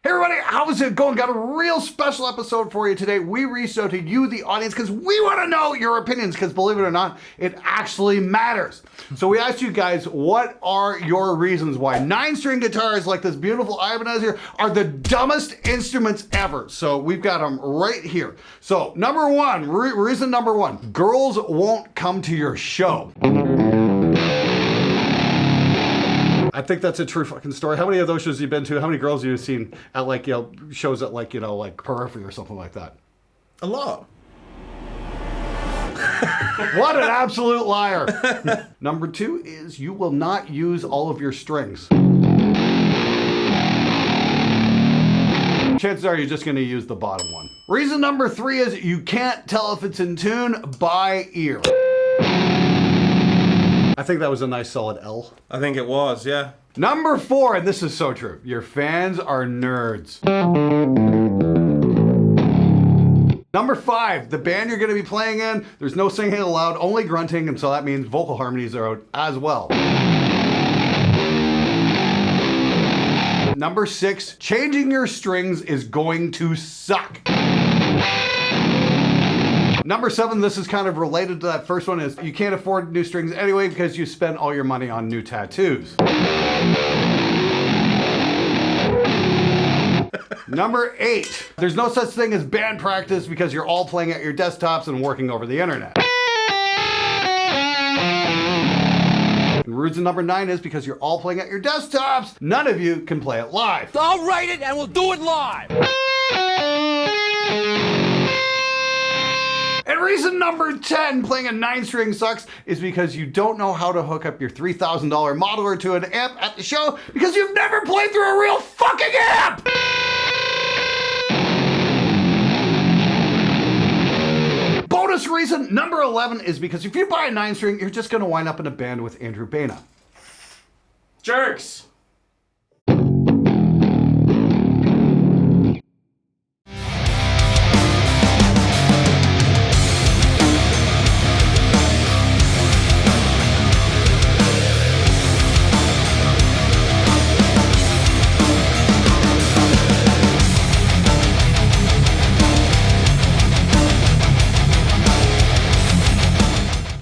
Hey everybody, how's it going? Got a real special episode for you today. We reached out to you, the audience, because we want to know your opinions, because believe it or not, it actually matters. So we asked you guys, what are your reasons why 9-string guitars like this beautiful Ibanez here are the dumbest instruments ever? So we've got them right here. So number one, reason number one, girls won't come to your show. I think that's a true fucking story. How many of those shows have you been to? How many girls have you seen at like, shows at like, like Periphery or something like that? A lot. What an absolute liar. Number two is you will not use all of your strings. Chances are you're just going to use the bottom one. Reason number three is you can't tell if it's in tune by ear. I think that was a nice solid L. I think it was, yeah. Number four, and this is so true, your fans are nerds. Number five, the band you're going to be playing in, there's no singing aloud, only grunting, and so that means vocal harmonies are out as well. Number six, changing your strings is going to suck. Number seven, this is kind of related to that first one, is you can't afford new strings anyway because you spend all your money on new tattoos. Number eight, there's no such thing as band practice because you're all playing at your desktops and working over the internet. And reason number nine is because you're all playing at your desktops, none of you can play it live. I'll write it and we'll do it live. And reason number 10, playing a 9-string sucks, is because you don't know how to hook up your $3,000 modeler to an amp at the show because you've never played through a real fucking amp! Bonus reason number 11 is because if you buy a 9-string, you're just gonna wind up in a band with Andrew Baina. Jerks!